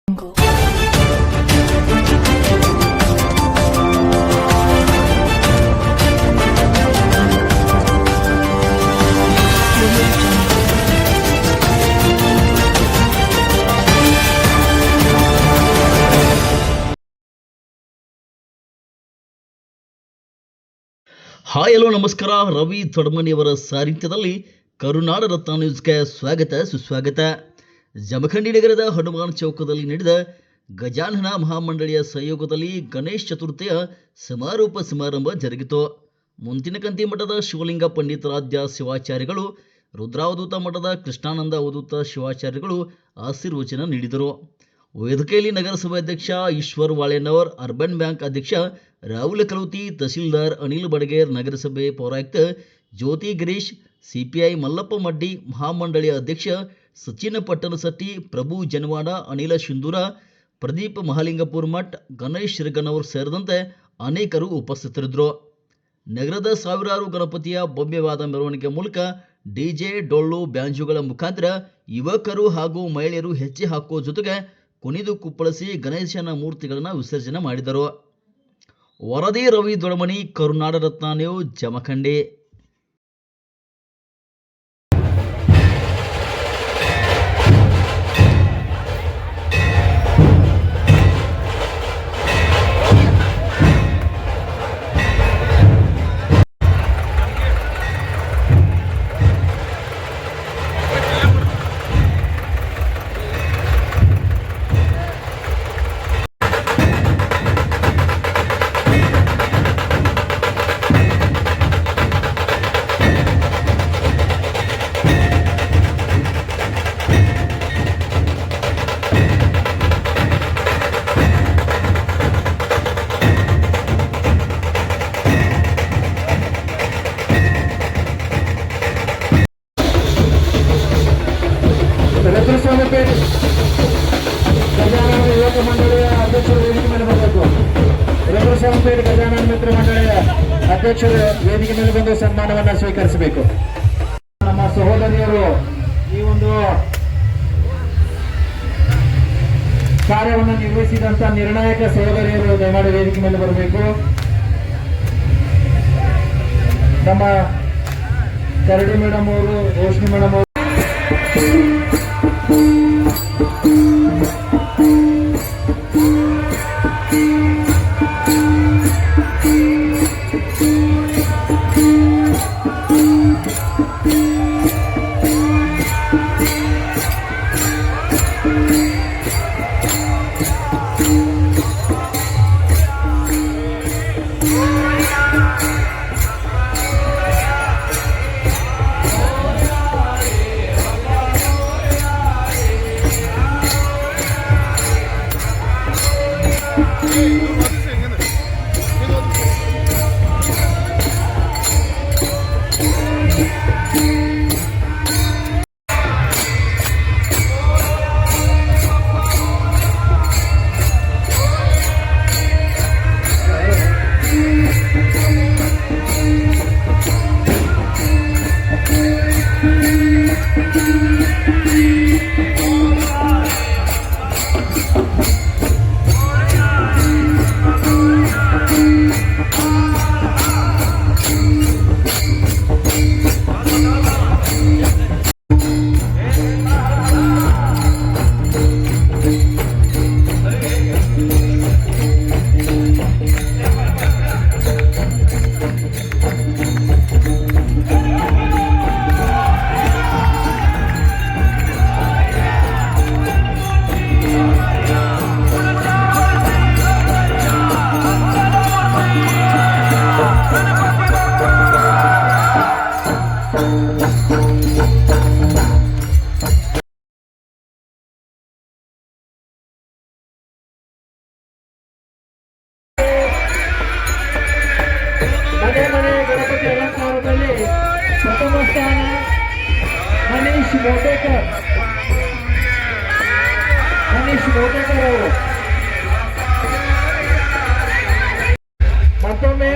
Hi hello ನಮಸ್ಕಾರ. ರವಿ ತೊಡಮನಿಯವರ ಸಾಹಿತ್ಯದಲ್ಲಿ ಕರುನಾಡ ರತ್ನ ನ್ಯೂಸ್ಗೆ ಸ್ವಾಗತ ಸುಸ್ವಾಗತ. ಜಮಖಂಡಿ ನಗರದ ಹನುಮಾನ್ ಚೌಕದಲ್ಲಿ ನಡೆದ ಗಜಾನನ ಮಹಾಮಂಡಳಿಯ ಸಹಯೋಗದಲ್ಲಿ ಗಣೇಶ ಚತುರ್ಥಿಯ ಸಮಾರೋಪ ಸಮಾರಂಭ ಜರುಗಿತು. ಮುಂತಿನಕಂತಿ ಮಠದ ಶಿವಲಿಂಗ ಪಂಡಿತಾರಾಧ್ಯ ಶಿವಾಚಾರ್ಯಗಳು, ರುದ್ರಾವಧೂತ ಮಠದ ಕೃಷ್ಣಾನಂದ ಅವಧೂತ ಶಿವಾಚಾರ್ಯಗಳು ಆಶೀರ್ವಚನ ನೀಡಿದರು. ವೇದಿಕೆಯಲ್ಲಿ ನಗರಸಭೆ ಅಧ್ಯಕ್ಷ ಈಶ್ವರ್ ವಾಳೆನವರ್, ಅರ್ಬನ್ ಬ್ಯಾಂಕ್ ಅಧ್ಯಕ್ಷ ರಾಹುಲ್ ಕಲೌತಿ, ತಹಸೀಲ್ದಾರ್ ಅನಿಲ್ ಬಡಗೇರ್, ನಗರಸಭೆ ಪೌರಾಯುಕ್ತ ಜ್ಯೋತಿ ಗಿರೀಶ್, ಸಿಪಿಐ ಮಲ್ಲಪ್ಪ ಮಡ್ಡಿ, ಮಹಾಮಂಡಳಿಯ ಅಧ್ಯಕ್ಷ ಸಚಿನ್ ಪಟ್ಟಣಸಟ್ಟಿ, ಪ್ರಭು ಜನವಾಡ, ಅನಿಲ ಶಿಂದೂರ, ಪ್ರದೀಪ್ ಮಹಾಲಿಂಗಪುರ ಮಠ್, ಗಣೇಶ್ ಶಿರಗನವರ್ ಸೇರಿದಂತೆ ಅನೇಕರು ಉಪಸ್ಥಿತರಿದ್ದರು. ನಗರದ ಸಾವಿರಾರು ಗಣಪತಿಯ ಭವ್ಯವಾದ ಮೆರವಣಿಗೆ ಮೂಲಕ ಡಿಜೆ, ಡೊಳ್ಳು, ಬ್ಯಾಂಜುಗಳ ಮುಖಾಂತರ ಯುವಕರು ಹಾಗೂ ಮಹಿಳೆಯರು ಹೆಜ್ಜೆ ಹಾಕುವ ಜೊತೆಗೆ ಕುಣಿದು ಕುಪ್ಪಳಿಸಿ ಗಣೇಶನ ಮೂರ್ತಿಗಳನ್ನು ವಿಸರ್ಜನೆ ಮಾಡಿದರು. ವರದಿ ರವಿ ದೊಡಮನಿ, ಕರುನಾಡ ರತ್ನ ನ್ಯೂಸ್, ಜಮಖಂಡಿ. ರತ್ನಸ್ವಾಮಿಪೇಟ್ ಗಜಾನನ ಯುವಕ ಮಂಡಳಿಯ ಅಧ್ಯಕ್ಷರು ವೇದಿಕೆ ಮೇಲೆ ಬರಬೇಕು. ರತ್ನಸ್ವಾಮಿಪೇಟ್ ಗಜಾನನ ಮಿತ್ರ ಮಂಡಳಿಯ ಅಧ್ಯಕ್ಷರು ವೇದಿಕೆ ಮೇಲೆ ಬಂದು ಸನ್ಮಾನವನ್ನು ಸ್ವೀಕರಿಸಬೇಕು. ನಮ್ಮ ಸಹೋದರಿಯರು ಈ ಒಂದು ಕಾರ್ಯವನ್ನು ನಿರ್ವಹಿಸಿದಂತ ನಿರ್ಣಾಯಕ ಸಹೋದರಿಯರು ದಯಮಾಡಿ ವೇದಿಕೆ ಮೇಲೆ ಬರಬೇಕು. ನಮ್ಮ ಕರಡಿ ಮೇಡಮ್ ಅವರು, ರೋಶ್ನಿ ಮೇಡಮ್ ಅವರು, ಪ್ರಥಮ ಸ್ಥಾನ ಮನೀಶ್ ಮೋಟೇಕರ್ ಅವರು. ಮತ್ತೊಮ್ಮೆ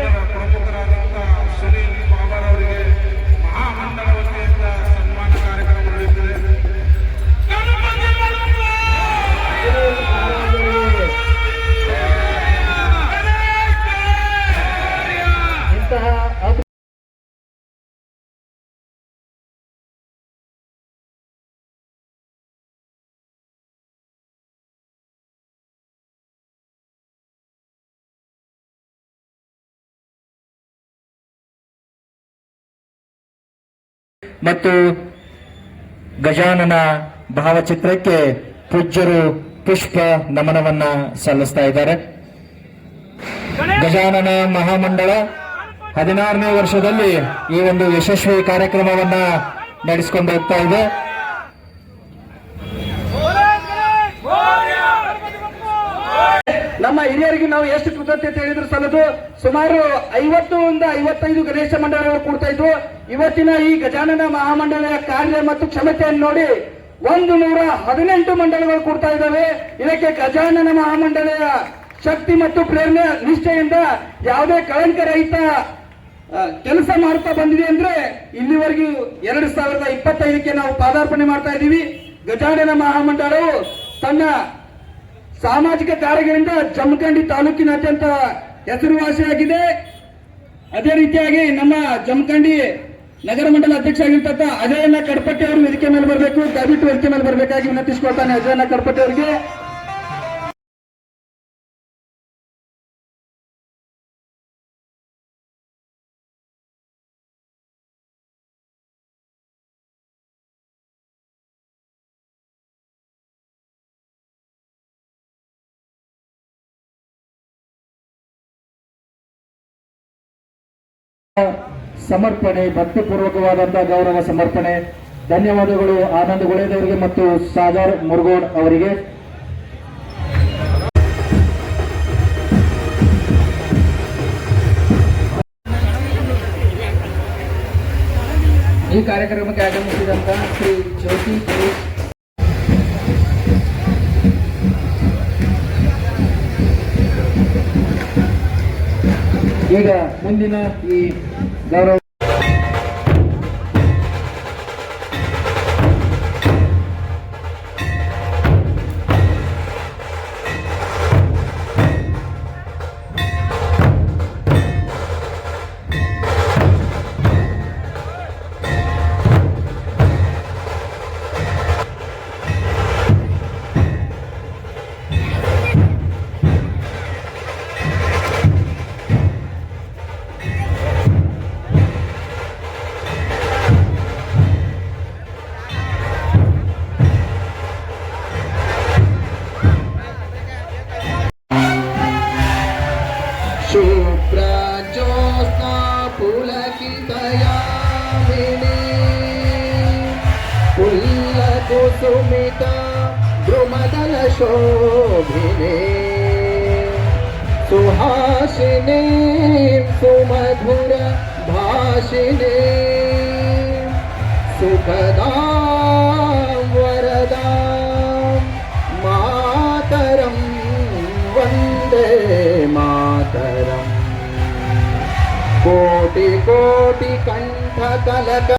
ಮತ್ತು ಗಜಾನನ ಭಾವಚಿತ್ರಕ್ಕೆ ಪೂಜ್ಯರು ಪುಷ್ಪ ನಮನವನ್ನ ಸಲ್ಲಿಸ್ತಾ ಇದ್ದಾರೆ. ಗಜಾನನ ಮಹಾಮಂಡಳ 16ನೇ ವರ್ಷದಲ್ಲಿ ಈ ಒಂದು ಯಶಸ್ವಿ ಕಾರ್ಯಕ್ರಮವನ್ನ ನಡೆಸಿಕೊಂಡು ಹೋಗ್ತಾ ಇದೆ. ನಮ್ಮ ಹಿರಿಯರಿಗೆ ನಾವು ಎಷ್ಟು ಕೃತಜ್ಞತೆ ಹೇಳಿದ್ರು ಸಲ್ಲದು. ಸುಮಾರು 50 55 ಗಣೇಶ ಮಂಡಳಗಳು ಕೂಡ್ತಾ ಇದ್ವು. ಇವತ್ತಿನ ಈ ಗಜಾನನ ಮಹಾಮಂಡಳಿಯ ಕಾರ್ಯ ಮತ್ತು ಕ್ಷಮತೆಯನ್ನು ನೋಡಿ 118 ಮಂಡಳಗಳು ಕೂಡ್ತಾ ಇದ್ದಾವೆ. ಇದಕ್ಕೆ ಗಜಾನನ ಮಹಾಮಂಡಳಿಯ ಶಕ್ತಿ ಮತ್ತು ಪ್ರೇರಣೆ ನಿಷ್ಠೆಯಿಂದ ಯಾವುದೇ ಕಳಂಕರಹಿತ ಕೆಲಸ ಮಾಡ್ತಾ ಬಂದಿದೆ ಅಂದ್ರೆ ಇಲ್ಲಿವರೆಗೂ 2025ಕ್ಕೆ ನಾವು ಪಾದಾರ್ಪಣೆ ಮಾಡ್ತಾ ಇದ್ದೀವಿ. ಗಜಾನನ ಮಹಾಮಂಡಳವು ತನ್ನ ಸಾಮಾಜಿಕ ಕಾರ್ಯಗಳಿಂದ ಜಮಖಂಡಿ ತಾಲೂಕಿನಾದ್ಯಂತ ಹೆಸರುವಾಸಿಯಾಗಿದೆ. ಅದೇ ರೀತಿಯಾಗಿ ನಮ್ಮ ಜಮಖಂಡಿ ನಗರ ಮಂಡಲ ಅಧ್ಯಕ್ಷ ಆಗಿರ್ತಕ್ಕ ಅಜಯಣ್ಣ ಕಡಪಟ್ಟಿ ಅವರು ವೇದಿಕೆ ಮೇಲೆ ಬರಬೇಕು, ದಯವಿಟ್ಟು ವೇದಿಕೆ ಮೇಲೆ ಬರಬೇಕಾಗಿ ವಿನಂತಿಸಿಕೊಳ್ತಾನೆ ಅಜಯಣ್ಣ ಕಡಪಟ್ಟಿ ಅವರಿಗೆ. ಸಮರ್ಪಣೆ, ಭಕ್ತಿಪೂರ್ವಕವಾದಂತಹ ಗೌರವ ಸಮರ್ಪಣೆ. ಧನ್ಯವಾದಗಳು ಆನಂದ್ ಗುಳೇದವರಿಗೆ ಮತ್ತು ಸಾಗರ್ ಮುರುಗೋಡ್ ಅವರಿಗೆ. ಈ ಕಾರ್ಯಕ್ರಮಕ್ಕೆ ಆಗಮಿಸಿದಂತಹ ಶ್ರೀ ಜ್ಯೋತಿ ಈಗ ಮುಂದಿನ ಈ ಗೌರವ शुभ्रज्योत्स्ना पुलकितयामिनी पुल्लकुसुमित द्रुमदलशोभिने सुहासिनी सुमधुर भाषिणी सुखदां वरदां मातरं वन्दे मातरम्. कोटि कोटि कंठ कलक